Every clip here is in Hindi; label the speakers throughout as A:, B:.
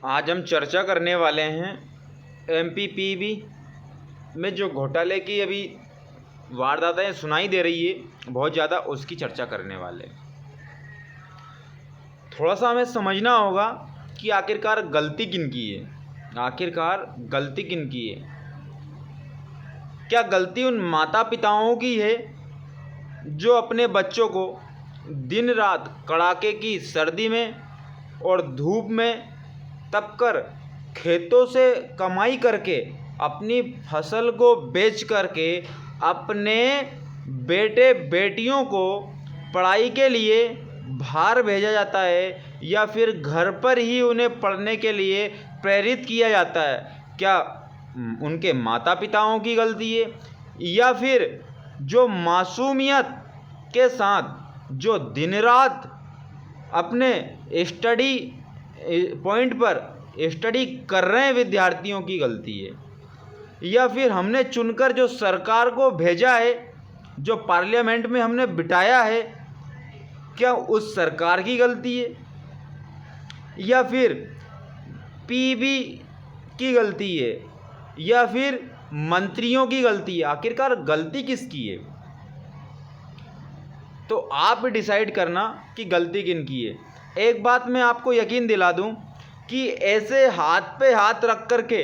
A: आज हम चर्चा करने वाले हैं एमपीपीबी में जो घोटाले की अभी वारदातें सुनाई दे रही है बहुत ज़्यादा, उसकी चर्चा करने वाले हैं। थोड़ा सा हमें समझना होगा कि आखिरकार गलती किन की है। क्या गलती उन माता पिताओं की है जो अपने बच्चों को दिन रात कड़ाके की सर्दी में और धूप में तपकर खेतों से कमाई करके अपनी फसल को बेच करके अपने बेटे बेटियों को पढ़ाई के लिए बाहर भेजा जाता है, या फिर घर पर ही उन्हें पढ़ने के लिए प्रेरित किया जाता है? क्या उनके माता पिताओं की गलती है, या फिर जो मासूमियत के साथ जो दिन रात अपने स्टडी पॉइंट पर स्टडी कर रहे हैं विद्यार्थियों की गलती है? या फिर हमने चुनकर जो सरकार को भेजा है, जो पार्लियामेंट में हमने बिठाया है, क्या उस सरकार की गलती है, या फिर पीबी की गलती है, या फिर मंत्रियों की गलती है? आखिरकार गलती किसकी है? तो आप डिसाइड करना कि गलती किन की है। एक बात मैं आपको यकीन दिला दूं कि ऐसे हाथ पे हाथ रख करके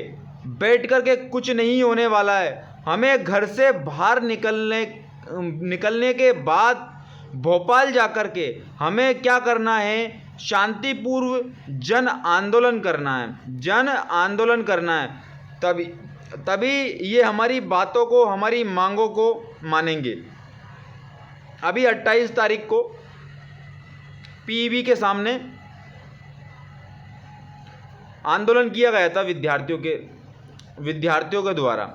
A: बैठ करके कुछ नहीं होने वाला है। हमें घर से बाहर निकलने के बाद भोपाल जा कर के हमें क्या करना है? शांतिपूर्व जन आंदोलन करना है। तभी ये हमारी बातों को, हमारी मांगों को मानेंगे। अभी 28 तारीख को पीईबी के सामने आंदोलन किया गया था विद्यार्थियों के द्वारा,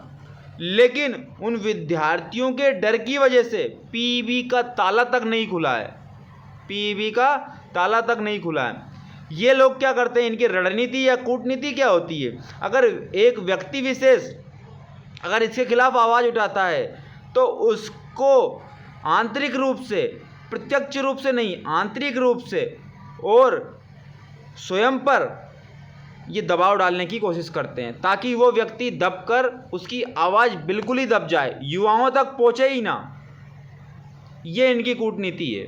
A: लेकिन उन विद्यार्थियों के डर की वजह से पीईबी का ताला तक नहीं खुला है। ये लोग क्या करते हैं? इनकी रणनीति या कूटनीति क्या होती है? अगर एक व्यक्ति विशेष अगर इसके खिलाफ आवाज़ उठाता है तो उसको आंतरिक रूप से, प्रत्यक्ष रूप से नहीं, आंतरिक रूप से और स्वयं पर ये दबाव डालने की कोशिश करते हैं ताकि वो व्यक्ति दबकर उसकी आवाज़ बिल्कुल ही दब जाए, युवाओं तक पहुँचे ही ना। ये इनकी कूटनीति है।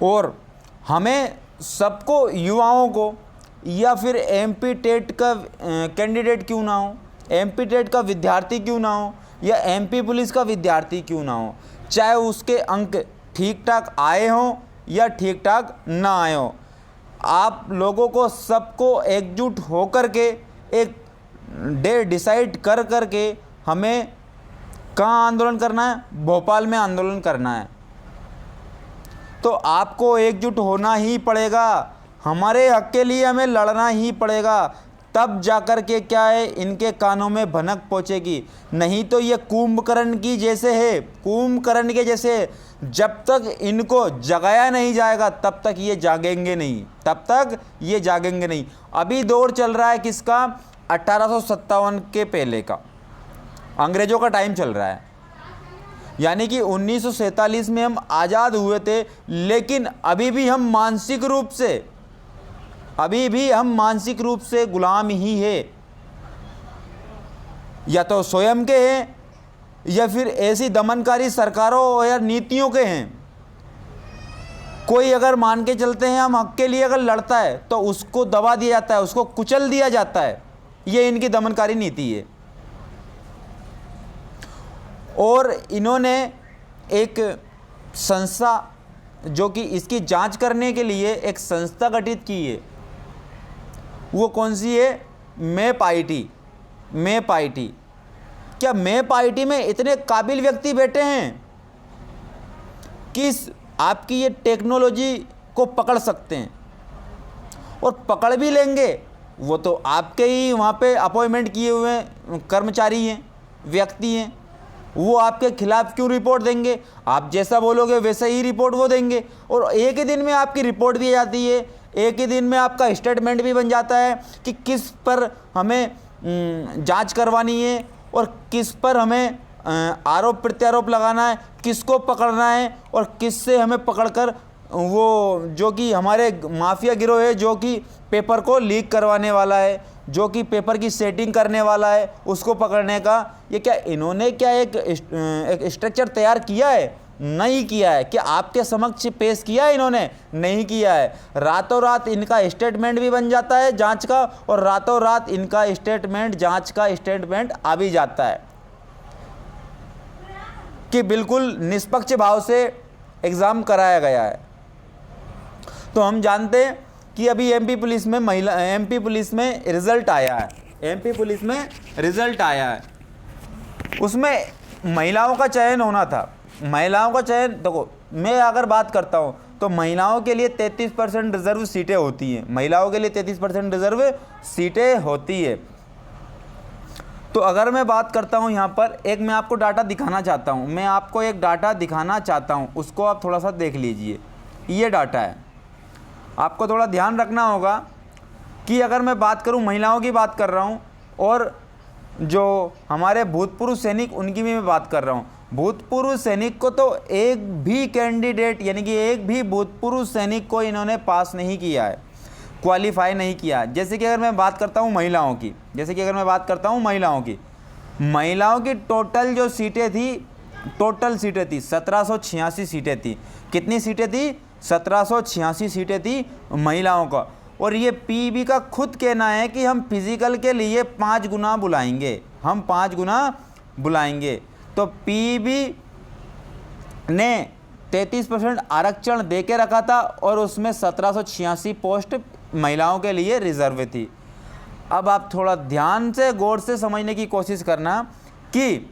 A: और हमें सबको, युवाओं को, या फिर एमपी टेट का कैंडिडेट क्यों ना हो, एमपी टेट का विद्यार्थी क्यों ना हो, या एमपी पुलिस का विद्यार्थी क्यों ना हो, चाहे उसके अंक ठीक ठाक आए हों या ठीक ठाक ना आए हों, आप लोगों को सबको एकजुट होकर के एक डे डिसाइड कर करके हमें कहाँ आंदोलन करना है? भोपाल में आंदोलन करना है। तो आपको एकजुट होना ही पड़ेगा, हमारे हक के लिए हमें लड़ना ही पड़ेगा, तब जाकर के क्या है, इनके कानों में भनक पहुंचेगी। नहीं तो ये कुंभकर्ण के जैसे जब तक इनको जगाया नहीं जाएगा तब तक ये जागेंगे नहीं। अभी दौर चल रहा है किसका? 1857 के पहले का, अंग्रेजों का टाइम चल रहा है। यानी कि 1947 में हम आज़ाद हुए थे, लेकिन अभी भी हम मानसिक रूप से गुलाम ही है। या तो स्वयं के हैं, या फिर ऐसी दमनकारी सरकारों या नीतियों के हैं। कोई अगर मान के चलते हैं हम हक के लिए अगर लड़ता है तो उसको दबा दिया जाता है, उसको कुचल दिया जाता है। ये इनकी दमनकारी नीति है। और इन्होंने एक संस्था, जो कि इसकी जांच करने के लिए एक संस्था गठित की है। वो कौन सी है? Map IT. क्या मैप आईटी में इतने काबिल व्यक्ति बैठे हैं कि आपकी ये टेक्नोलॉजी को पकड़ सकते हैं? और पकड़ भी लेंगे वो तो आपके ही वहाँ पे अपॉइंटमेंट किए हुए कर्मचारी हैं, व्यक्ति हैं। वो आपके खिलाफ क्यों रिपोर्ट देंगे? आप जैसा बोलोगे वैसे ही रिपोर्ट वो देंगे, और एक ही दिन में आपकी रिपोर्ट दी जाती है, एक ही दिन में आपका स्टेटमेंट भी बन जाता है कि किस पर हमें जांच करवानी है और किस पर हमें आरोप प्रत्यारोप लगाना है, किसको पकड़ना है और किससे हमें पकड़कर वो जो कि हमारे माफिया गिरोह है, जो कि पेपर को लीक करवाने वाला है, जो कि पेपर की सेटिंग करने वाला है, उसको पकड़ने का। ये क्या इन्होंने क्या एक स्ट्रक्चर तैयार किया है? नहीं किया है। क्या आपके समक्ष पेश किया है इन्होंने? नहीं किया है। रातों रात इनका स्टेटमेंट भी बन जाता है जांच का, और रातों रात इनका स्टेटमेंट, जांच का स्टेटमेंट आ भी जाता है कि बिल्कुल निष्पक्ष भाव से एग्ज़ाम कराया गया है। तो हम जानते हैं कि अभी एमपी पुलिस में रिज़ल्ट आया है। एमपी पुलिस में रिज़ल्ट आया है, उसमें महिलाओं का चयन होना था। महिलाओं का चयन, देखो मैं अगर बात करता हूँ तो महिलाओं के लिए 33% रिजर्व सीटें होती हैं। महिलाओं के लिए 33% रिजर्व सीटें होती है। तो अगर मैं बात करता हूँ यहाँ पर, एक मैं आपको डाटा दिखाना चाहता हूँ, मैं आपको एक डाटा दिखाना चाहता हूँ, उसको आप थोड़ा सा देख लीजिए। ये डाटा है, आपको थोड़ा ध्यान रखना होगा कि अगर मैं बात करूँ, महिलाओं की बात कर रहा हूँ, और जो हमारे भूतपूर्व सैनिक उनकी भी मैं बात कर रहा हूँ। भूतपूर्व सैनिक को तो एक भी कैंडिडेट, यानी कि एक भी भूतपूर्व सैनिक को इन्होंने पास नहीं किया है, क्वालिफाई नहीं किया। जैसे कि अगर मैं बात करता हूँ महिलाओं की, महिलाओं की टोटल जो सीटें थी, टोटल सीटें थी 1786 सीटें थी। कितनी सीटें थी? 1786 सीटें थी महिलाओं का। और ये पीबी का खुद कहना है कि हम फिजिकल के लिए 5 गुना बुलाएंगे, हम 5 गुना बुलाएंगे। तो पीबी ने 33% आरक्षण दे के रखा था, और उसमें 1786 पोस्ट महिलाओं के लिए रिजर्व थी। अब आप थोड़ा ध्यान से, गौर से समझने की कोशिश करना कि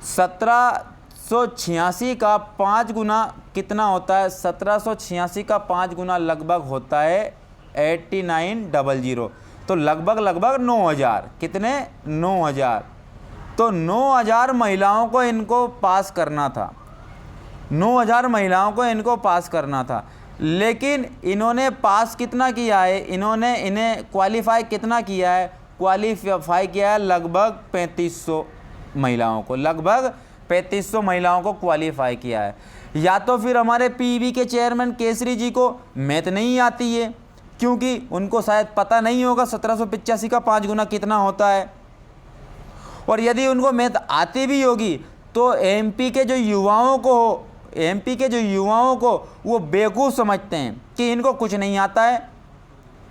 A: 1786 का 5 गुना कितना होता है? 1786 का 5 गुना लगभग होता है 8900, तो लगभग 9000। कितने? 9000। तो 9000 महिलाओं को इनको पास करना था, 9000 महिलाओं को इनको पास करना था। लेकिन इन्होंने पास कितना किया है? इन्हें क्वालिफाई कितना किया है? क्वालिफाई किया है लगभग 3500 महिलाओं को, लगभग 3500 महिलाओं को क्वालिफाई किया है। या तो फिर हमारे पीबी के चेयरमैन केसरी जी को मैथ नहीं आती है, क्योंकि उनको शायद पता नहीं होगा 1785 का 5 गुना कितना होता है। और यदि उनको मैथ आती भी होगी तो एमपी के जो युवाओं को वो बेवकूफ़ समझते हैं कि इनको कुछ नहीं आता है,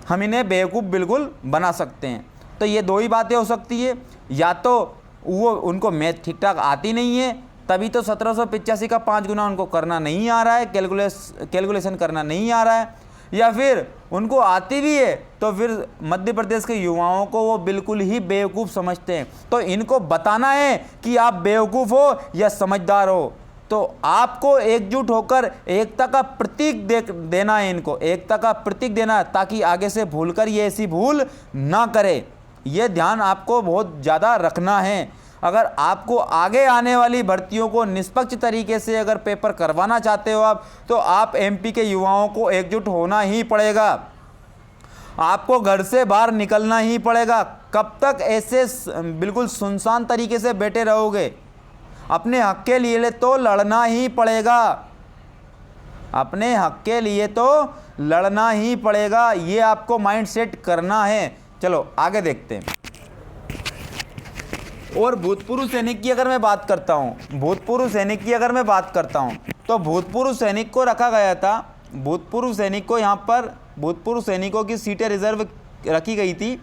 A: हम इन्हें बेवकूफ़ बिल्कुल बना सकते हैं। तो ये दो ही बातें हो सकती है, या तो वो उनको मैथ ठीक ठाक आती नहीं है, तभी तो 1785 का 5 गुना उनको करना नहीं आ रहा है, कैलकुलेशन करना नहीं आ रहा है, या फिर उनको आती भी है तो फिर मध्य प्रदेश के युवाओं को वो बिल्कुल ही बेवकूफ़ समझते हैं। तो इनको बताना है कि आप बेवकूफ़ हो या समझदार हो। तो आपको एकजुट होकर एकता का प्रतीक देना है, इनको एकता का प्रतीक देना है, ताकि आगे से भूलकर ये ऐसी भूल ना करे। ये ध्यान आपको बहुत ज़्यादा रखना है। अगर आपको आगे आने वाली भर्तियों को निष्पक्ष तरीके से अगर पेपर करवाना चाहते हो आप, तो आप एमपी के युवाओं को एकजुट होना ही पड़ेगा, आपको घर से बाहर निकलना ही पड़ेगा। कब तक ऐसे बिल्कुल सुनसान तरीके से बैठे रहोगे? अपने हक के लिए तो लड़ना ही पड़ेगा, अपने हक के लिए तो लड़ना ही पड़ेगा। ये आपको माइंड सेट करना है। चलो आगे देखते हैं। और भूतपूर्व सैनिक की अगर मैं बात करता हूँ, तो भूतपूर्व सैनिक को रखा गया था, भूतपूर्व सैनिक को यहाँ पर भूतपूर्व सैनिकों की सीटें रिजर्व रखी गई थी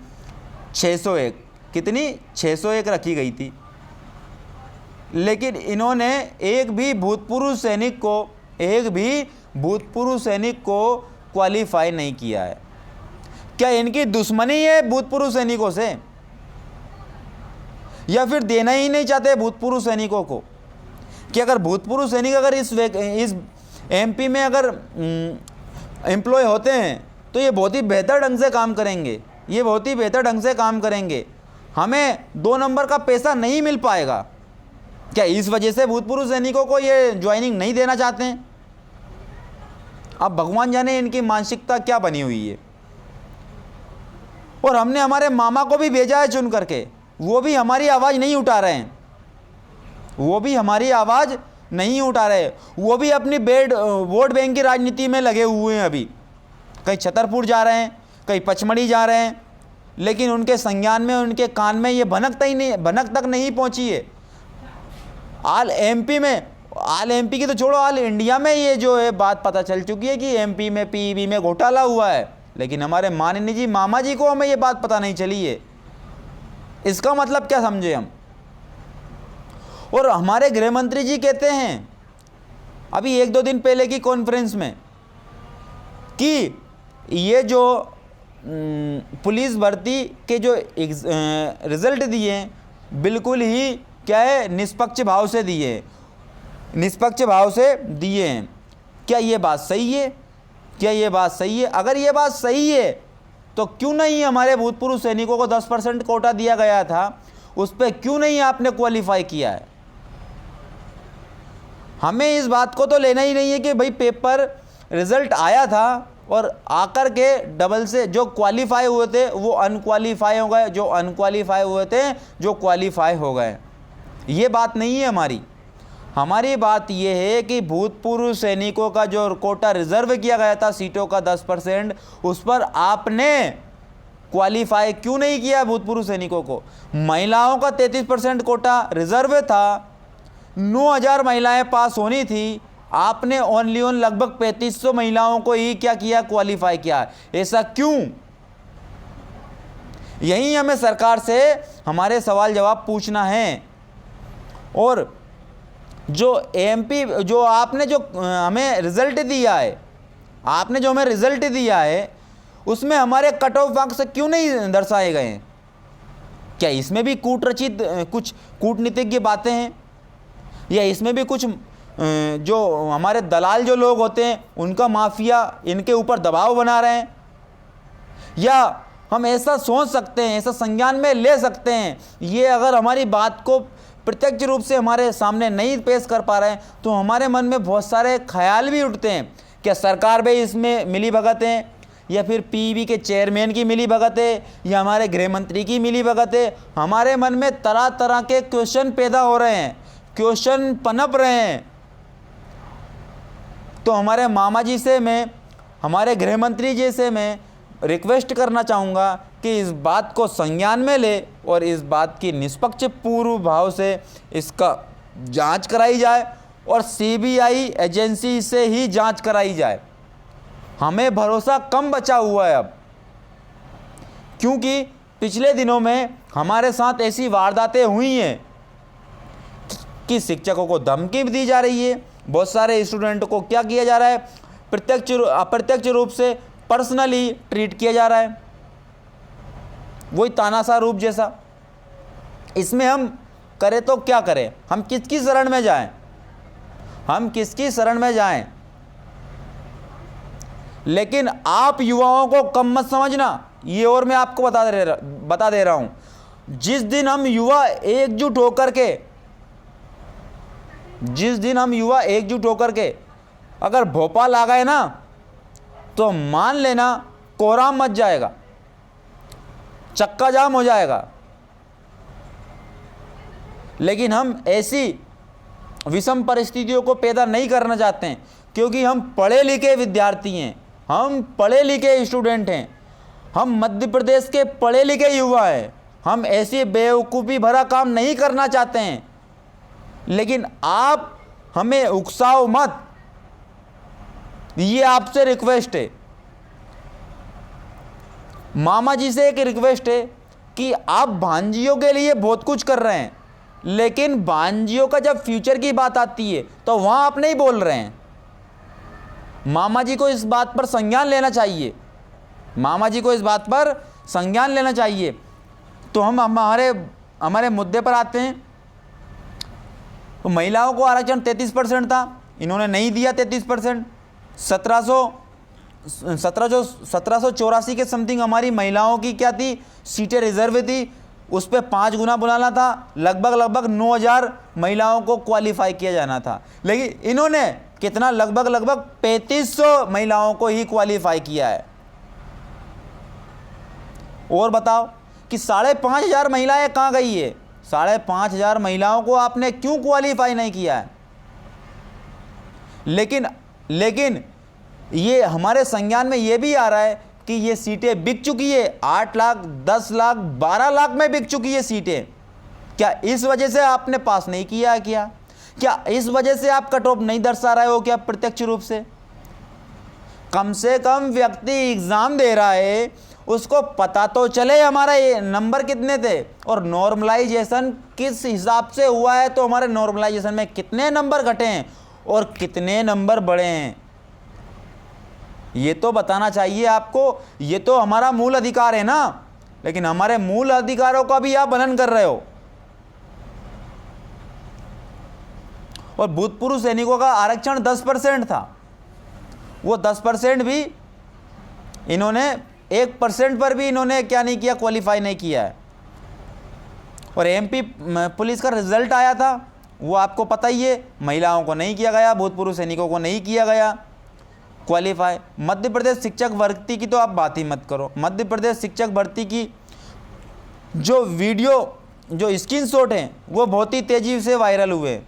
A: 601। कितनी? 601 रखी गई थी। लेकिन इन्होंने एक भी भूतपूर्व सैनिक को क्वालिफाई नहीं किया है। क्या इनकी दुश्मनी है भूतपूर्व सैनिकों से, या फिर देना ही नहीं चाहते भूतपूर्व सैनिकों को? कि अगर भूतपूर्व सैनिक अगर इस एमपी में अगर एम्प्लॉय होते हैं तो ये बहुत ही बेहतर ढंग से काम करेंगे, हमें 2 नंबर का पैसा नहीं मिल पाएगा। क्या इस वजह से भूतपूर्व सैनिकों को ये ज्वाइनिंग नहीं देना चाहते हैं? अब भगवान जाने इनकी मानसिकता क्या बनी हुई है। और हमने हमारे मामा को भी भेजा है चुन करके, वो भी हमारी आवाज़ नहीं उठा रहे हैं, वो भी हमारी आवाज़ नहीं उठा रहे, वो भी अपनी वोट बैंक की राजनीति में लगे हुए हैं। अभी कहीं छतरपुर जा रहे हैं, कहीं पचमढ़ी जा रहे हैं, लेकिन उनके संज्ञान में, उनके कान में ये भनक तक नहीं पहुंची है। ऑल एमपी की तो छोड़ो, ऑल इंडिया में ये जो है बात पता चल चुकी है कि एमपी में पीईबी में घोटाला हुआ है, लेकिन हमारे माननीय जी मामा जी को हमें ये बात पता नहीं चली है। इसका मतलब क्या समझे हम? और हमारे गृह मंत्री जी कहते हैं अभी 1-2 दिन पहले की कॉन्फ्रेंस में कि ये जो पुलिस भर्ती के जो रिजल्ट दिए हैं बिल्कुल ही क्या है, निष्पक्ष भाव से दिए हैं, निष्पक्ष भाव से दिए हैं। क्या ये बात सही है? क्या ये बात सही है? अगर ये बात सही है तो क्यों नहीं हमारे भूतपूर्व सैनिकों को 10% कोटा दिया गया था, उस पर क्यों नहीं आपने क्वालिफाई किया है? हमें इस बात को तो लेना ही नहीं है कि भाई पेपर रिजल्ट आया था और आकर के डबल से जो क्वालिफाई हुए थे वो अनक्वालिफाई हो गए, जो अनक्वालिफाई हुए थे जो क्वालिफाई हो गए। ये बात नहीं है हमारी। हमारी बात ये है कि भूतपूर्व सैनिकों का जो कोटा रिजर्व किया गया था सीटों का 10%, उस पर आपने क्वालिफाई क्यों नहीं किया भूतपूर्व सैनिकों को? महिलाओं का 33% कोटा रिजर्व था, 9000 महिलाएं पास होनी थी, आपने ओनली लगभग 3500 महिलाओं को ही क्या किया, क्वालिफाई किया। ऐसा क्यों? यही हमें सरकार से हमारे सवाल जवाब पूछना है। और जो एमपी जो आपने जो हमें रिजल्ट दिया है, आपने जो हमें रिजल्ट दिया है उसमें हमारे कट ऑफ मार्क्स क्यों नहीं दर्शाए गए हैं? क्या इसमें भी कूटरचित कुछ कूटनीतिक की बातें हैं, या इसमें भी कुछ जो हमारे दलाल जो लोग होते हैं उनका माफिया इनके ऊपर दबाव बना रहे हैं? या हम ऐसा सोच सकते हैं, ऐसा संज्ञान में ले सकते हैं, ये अगर हमारी बात को प्रत्यक्ष रूप से हमारे सामने नहीं पेश कर पा रहे हैं तो हमारे मन में बहुत सारे ख्याल भी उठते हैं, क्या सरकार भी इसमें मिली भगत है, या फिर पीईबी के चेयरमैन की मिली भगत है, या हमारे गृह मंत्री की मिली भगत है? हमारे मन में तरह तरह के क्वेश्चन पैदा हो रहे हैं, क्वेश्चन पनप रहे हैं। तो हमारे मामा जी से मैं, हमारे गृह मंत्री जी से मैं रिक्वेस्ट करना चाहूँगा कि इस बात को संज्ञान में ले और इस बात की निष्पक्ष पूर्व भाव से इसका जांच कराई जाए और सीबीआई एजेंसी से ही जांच कराई जाए। हमें भरोसा कम बचा हुआ है अब, क्योंकि पिछले दिनों में हमारे साथ ऐसी वारदातें हुई हैं कि शिक्षकों को धमकी भी दी जा रही है, बहुत सारे स्टूडेंट को क्या किया जा रहा है, प्रत्यक्ष अप्रत्यक्ष रूप से पर्सनली ट्रीट किया जा रहा है, वही तानाशाह रूप जैसा। इसमें हम करें तो क्या करें? हम किसकी शरण में जाएं? हम किसकी शरण में जाएं? लेकिन आप युवाओं को कम मत समझना, ये और मैं आपको बता दे रहा हूं, जिस दिन हम युवा एकजुट होकर के अगर भोपाल आ गए ना तो मान लेना कोहराम मच जाएगा, चक्का जाम हो जाएगा। लेकिन हम ऐसी विषम परिस्थितियों को पैदा नहीं करना चाहते हैं, क्योंकि हम पढ़े लिखे विद्यार्थी हैं, हम पढ़े लिखे स्टूडेंट हैं, हम मध्य प्रदेश के पढ़े लिखे युवा हैं। हम ऐसी बेवकूफ़ी भरा काम नहीं करना चाहते हैं, लेकिन आप हमें उकसाओ मत, ये आपसे रिक्वेस्ट है। मामा जी से एक रिक्वेस्ट है कि आप भांजियों के लिए बहुत कुछ कर रहे हैं, लेकिन भांजियों का जब फ्यूचर की बात आती है तो वहाँ आप नहीं बोल रहे हैं। मामा जी को इस बात पर संज्ञान लेना चाहिए, मामा जी को इस बात पर संज्ञान लेना चाहिए। तो हम हमारे मुद्दे पर आते हैं। तो महिलाओं को आरक्षण 33% था, इन्होंने नहीं दिया 33%। 1784 के समथिंग हमारी महिलाओं की क्या थी, सीटें रिजर्व थी, उस पर 5 गुना बुलाना था, लगभग 9000 महिलाओं को क्वालिफाई किया जाना था, लेकिन इन्होंने कितना, लगभग 3500 महिलाओं को ही क्वालिफाई किया है। और बताओ कि 5500 महिलाएं कहाँ गई है? 5500 महिलाओं को आपने क्यों क्वालिफाई नहीं किया है?
B: लेकिन लेकिन ये हमारे संज्ञान में ये भी आ रहा है कि ये सीटें बिक चुकी है, 8 लाख, 10 लाख, 12 लाख में बिक चुकी है सीटें। क्या इस वजह से आपने पास नहीं किया? क्या इस वजह से आप कट ऑफ नहीं दर्शा रहे हो क्या? प्रत्यक्ष रूप से कम व्यक्ति एग्जाम दे रहा है, उसको पता तो चले हमारा ये नंबर कितने थे और नॉर्मलाइजेशन किस हिसाब से हुआ है, तो हमारे नॉर्मलाइजेशन में कितने नंबर घटे हैं और कितने नंबर बढ़े हैं, ये तो बताना चाहिए आपको। ये तो हमारा मूल अधिकार है ना, लेकिन हमारे मूल अधिकारों का भी आप हनन कर रहे हो। और भूतपूर्व सैनिकों का आरक्षण 10% था, वो 10% भी इन्होंने 1% पर भी इन्होंने क्या नहीं किया, क्वालिफाई नहीं किया है। और एमपी पुलिस का रिजल्ट आया था, वो आपको पता ही है, महिलाओं को नहीं किया गया, भूतपूर्व सैनिकों को नहीं किया गया क्वालिफाई। मध्य प्रदेश शिक्षक भर्ती की तो आप बात ही मत करो। मध्य प्रदेश शिक्षक भर्ती की जो वीडियो, जो स्क्रीनशॉट हैं, वो बहुत ही तेज़ी से वायरल हुए।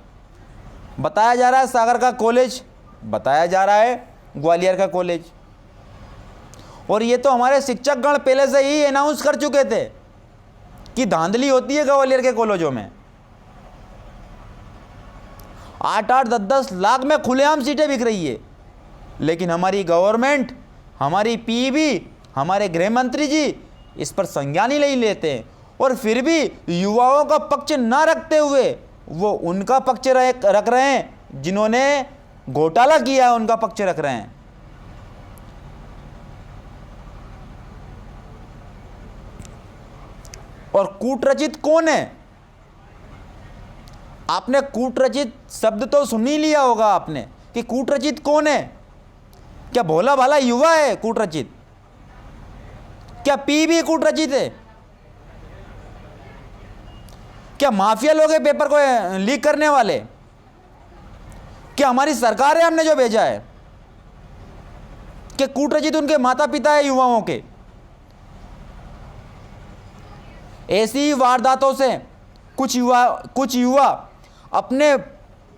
B: बताया जा रहा है सागर का कॉलेज, बताया जा रहा है ग्वालियर का कॉलेज, और ये तो हमारे शिक्षकगण पहले से ही अनाउंस कर चुके थे कि धांधली होती है ग्वालियर के कॉलेजों में। 8-8, 10-10 लाख में खुलेआम सीटें बिक रही है, लेकिन हमारी गवर्नमेंट, हमारी पीबी, हमारे गृह मंत्री जी इस पर संज्ञान ही नहीं लेते हैं। और फिर भी युवाओं का पक्ष ना रखते हुए वो उनका पक्ष रख रहे हैं जिन्होंने घोटाला किया है, उनका पक्ष रख रहे हैं। और कूटरचित कौन है? आपने कूटरचित शब्द तो सुन ही लिया होगा आपने कि कूटरचित कौन है। क्या भोला भाला युवा है कूटरचित? क्या पीबी कूटरचित है? क्या माफिया लोग हैं पेपर को लीक करने वाले? क्या हमारी सरकार है हमने जो भेजा है? क्या कूटरचित उनके माता पिता है युवाओं के? ऐसी वारदातों से कुछ युवा अपने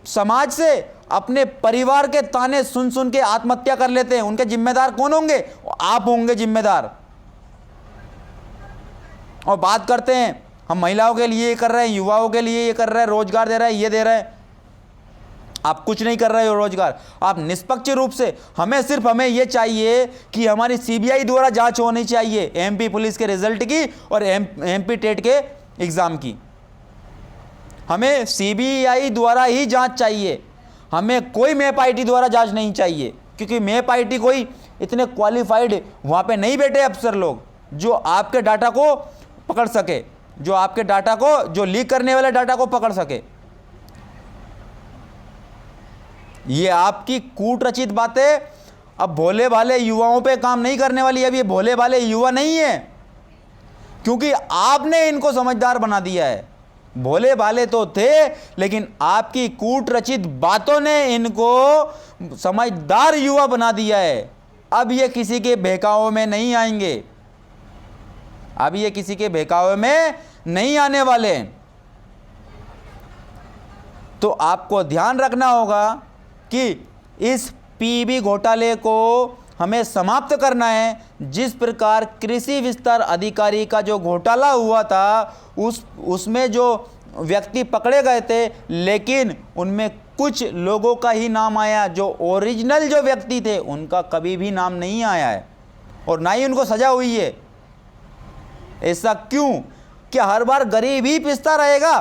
B: समाज से, अपने परिवार के ताने सुन सुन के आत्महत्या कर लेते हैं। उनके जिम्मेदार कौन होंगे? आप होंगे जिम्मेदार। और बात करते हैं हम महिलाओं के लिए ये कर रहे हैं, युवाओं के लिए ये कर रहे हैं, रोजगार दे रहे हैं, ये दे रहे हैं। आप कुछ नहीं कर रहे हो रोजगार। आप निष्पक्ष रूप से, हमें ये चाहिए कि हमारी सीबीआई द्वारा जांच होनी चाहिए एमपी पुलिस के रिजल्ट की और एमपी टेट के एग्जाम की। हमें सीबीआई द्वारा ही जांच चाहिए, हमें कोई मैप आईटी द्वारा जांच नहीं चाहिए, क्योंकि मैप आईटी कोई इतने क्वालिफाइड वहाँ पे नहीं बैठे अफसर लोग जो आपके डाटा को पकड़ सके, जो आपके डाटा को, जो लीक करने वाले डाटा को पकड़ सके। ये आपकी कूटरचित बातें अब भोले भाले युवाओं पे काम नहीं करने वाली। अब ये भोले भाले युवा नहीं है, क्योंकि आपने इनको समझदार बना दिया है। भोले भाले तो थे, लेकिन आपकी कूटरचित बातों ने इनको समझदार युवा बना दिया है। अब ये किसी के बहकावे में नहीं आएंगे, अब ये किसी के बहकावे में नहीं आने वाले। तो आपको ध्यान रखना होगा कि इस पीबी घोटाले को हमें समाप्त करना है। जिस प्रकार कृषि विस्तार अधिकारी का जो घोटाला हुआ था, उसमें जो व्यक्ति पकड़े गए थे, लेकिन उनमें कुछ लोगों का ही नाम आया, जो ओरिजिनल जो व्यक्ति थे उनका कभी भी नाम नहीं आया है और ना ही उनको सजा हुई है। ऐसा क्यों? क्या हर बार गरीब ही पिसता रहेगा?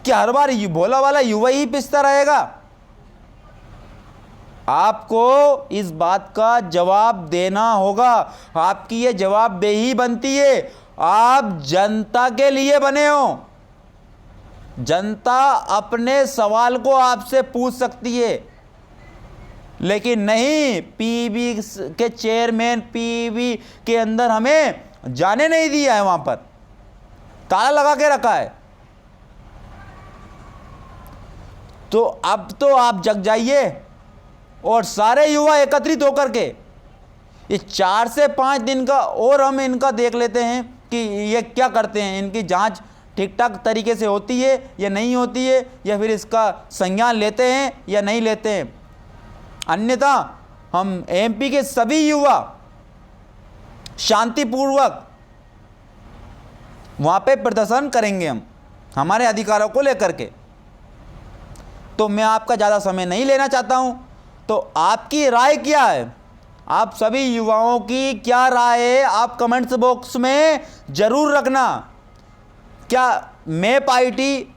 B: क्या हर बार भोला वाला युवा ही पिसता रहेगा? आपको इस बात का जवाब देना होगा। आपकी ये जवाबदेही बनती है। आप जनता के लिए बने हो। जनता अपने सवाल को आपसे पूछ सकती है, लेकिन नहीं, पीबी के चेयरमैन, पीबी के अंदर हमें जाने नहीं दिया है, वहां पर ताला लगा के रखा है। तो अब तो आप जग जाइए और सारे युवा एकत्रित होकर के ये 4 से 5 दिन का और हम इनका देख लेते हैं कि ये क्या करते हैं, इनकी जांच ठीक ठाक तरीके से होती है या नहीं होती है, या फिर इसका संज्ञान लेते हैं या नहीं लेते हैं। अन्यथा हम एमपी के सभी युवा शांतिपूर्वक वहाँ पे प्रदर्शन करेंगे हम हमारे अधिकारों को लेकर के। तो मैं आपका ज़्यादा समय नहीं लेना चाहता हूँ। तो आपकी राय क्या है, आप सभी युवाओं की क्या राय है, आप कमेंट्स बॉक्स में ज़रूर रखना। क्या मैप आईटी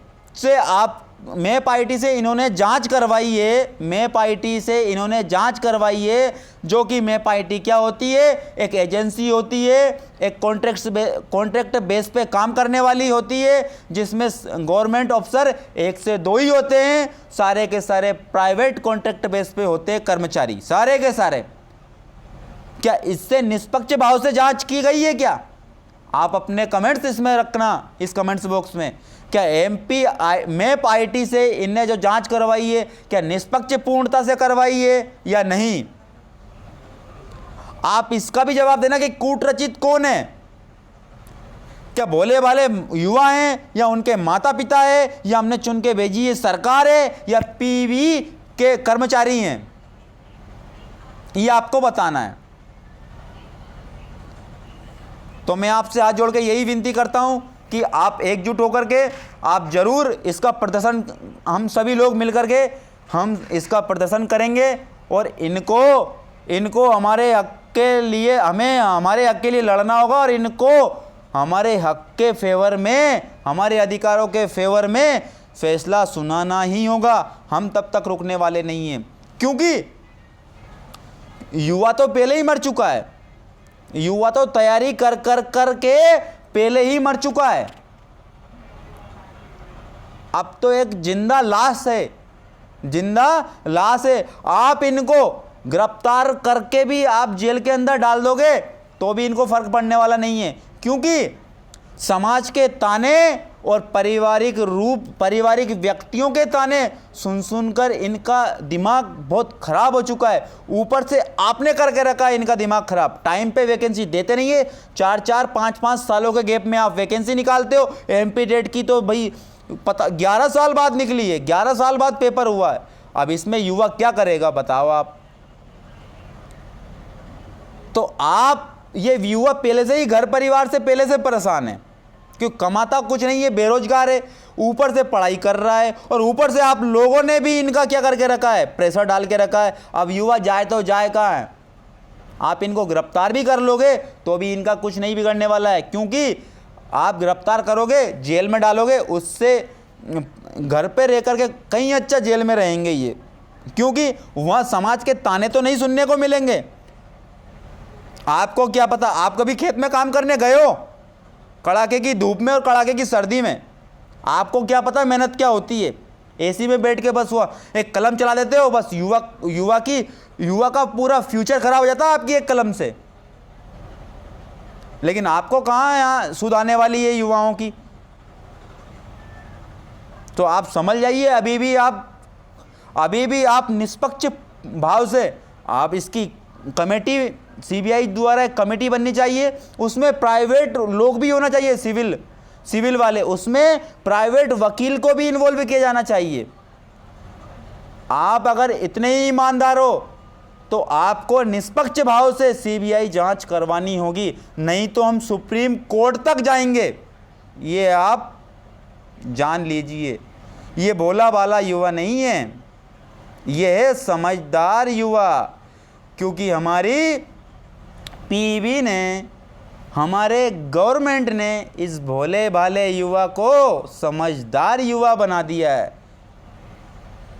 B: से इन्होंने जांच करवाई है, मैप आईटी से इन्होंने जांच करवाई है, जो कि मैप आईटी क्या होती है, एक एजेंसी होती है, एक कॉन्ट्रैक्ट बेस पे काम करने वाली होती है, जिसमें गवर्नमेंट अफसर 1 से 2 ही होते हैं, सारे के सारे प्राइवेट कॉन्ट्रैक्ट बेस पे होते हैं कर्मचारी, सारे के सारे। क्या इससे निष्पक्ष भाव से जांच की गई है क्या? आप अपने कमेंट्स इसमें रखना, इस कमेंट्स बॉक्स में। क्या मैप आईटी से इनने जो जांच करवाई है क्या निष्पक्ष पूर्णता से करवाई है या नहीं? आप इसका भी जवाब देना कि कूटरचित कौन है, क्या भोले भाले युवा हैं या उनके माता पिता है, या हमने चुन के भेजी है सरकार है, या पीवी के कर्मचारी हैं, ये आपको बताना है। तो मैं आपसे हाथ जोड़ के यही विनती करता हूं कि आप एकजुट होकर के आप जरूर इसका प्रदर्शन, हम सभी लोग मिलकर के हम इसका प्रदर्शन करेंगे और इनको हमारे हक के लिए, हमें हमारे हक के लिए लड़ना होगा, और इनको हमारे हक के फेवर में, हमारे अधिकारों के फेवर में फैसला सुनाना ही होगा। हम तब तक रुकने वाले नहीं हैं, क्योंकि युवा तो पहले ही मर चुका है, युवा तो तैयारी कर के पहले ही मर चुका है। अब तो एक जिंदा लाश है, जिंदा लाश है। आप इनको गिरफ्तार करके भी आप जेल के अंदर डाल दोगे तो भी इनको फर्क पड़ने वाला नहीं है, क्योंकि समाज के ताने और पारिवारिक व्यक्तियों के ताने सुनकर इनका दिमाग बहुत खराब हो चुका है। ऊपर से आपने करके रखा है इनका दिमाग खराब। टाइम पे वैकेंसी देते नहीं है, 4-4, 5-5 सालों के गैप में आप वैकेंसी निकालते हो। एमपी डेट की तो भाई पता 11 साल बाद निकली है, 11 साल बाद पेपर हुआ है। अब इसमें युवा क्या करेगा बताओ आप? तो आप ये युवा पहले से ही घर परिवार से पहले से परेशान है, क्यों कमाता कुछ नहीं है, बेरोजगार है, ऊपर से पढ़ाई कर रहा है, और ऊपर से आप लोगों ने भी इनका क्या करके रखा है, प्रेशर डाल के रखा है। अब युवा जाए तो जाए कहाँ है? आप इनको गिरफ्तार भी कर लोगे तो भी इनका कुछ नहीं बिगड़ने वाला है, क्योंकि आप गिरफ्तार करोगे, जेल में डालोगे, उससे घर पे रह करके कहीं अच्छा जेल में रहेंगे ये, क्योंकि वहाँ समाज के ताने तो नहीं सुनने को मिलेंगे। आपको क्या पता, आप कभी खेत में काम करने गए हो कड़ाके की धूप में और कड़ाके की सर्दी में? आपको क्या पता मेहनत क्या होती है? एसी में बैठ के बस वो एक कलम चला देते हो, बस युवा का पूरा फ्यूचर खराब हो जाता है आपकी एक कलम से। लेकिन आपको कहाँ यहाँ सुध आने वाली है युवाओं की? तो आप समझ जाइए, अभी भी आप निष्पक्ष भाव से आप इसकी कमेटी, सीबीआई द्वारा एक कमेटी बननी चाहिए, उसमें प्राइवेट लोग भी होना चाहिए, सिविल वाले, उसमें प्राइवेट वकील को भी इन्वॉल्व किया जाना चाहिए। आप अगर इतने ही ईमानदार हो तो आपको निष्पक्ष भाव से सीबीआई जांच करवानी होगी, नहीं तो हम सुप्रीम कोर्ट तक जाएंगे, ये आप जान लीजिए। ये भोला भाला युवा नहीं है, ये है समझदार युवा, क्योंकि हमारी पीवी ने, हमारे गवर्नमेंट ने इस भोले भाले युवा को समझदार युवा बना दिया है।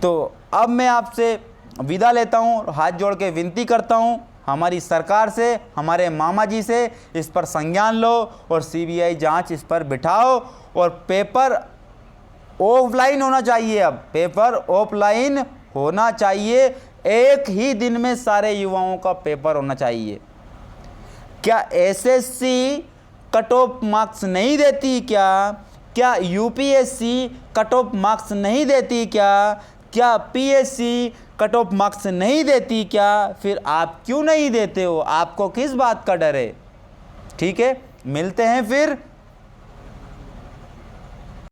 B: तो अब मैं आपसे विदा लेता हूँ और हाथ जोड़ के विनती करता हूँ हमारी सरकार से, हमारे मामा जी से, इस पर संज्ञान लो और सीबीआई जांच इस पर बिठाओ, और पेपर ऑफलाइन होना चाहिए। अब पेपर ऑफलाइन होना चाहिए, एक ही दिन में सारे युवाओं का पेपर होना चाहिए। क्या एसएससी कट ऑफ मार्क्स नहीं देती क्या यूपीएससी कट ऑफ मार्क्स नहीं देती क्या पीएससी कट ऑफ मार्क्स नहीं देती क्या? फिर आप क्यों नहीं देते हो? आपको किस बात का डर है? ठीक है, मिलते हैं फिर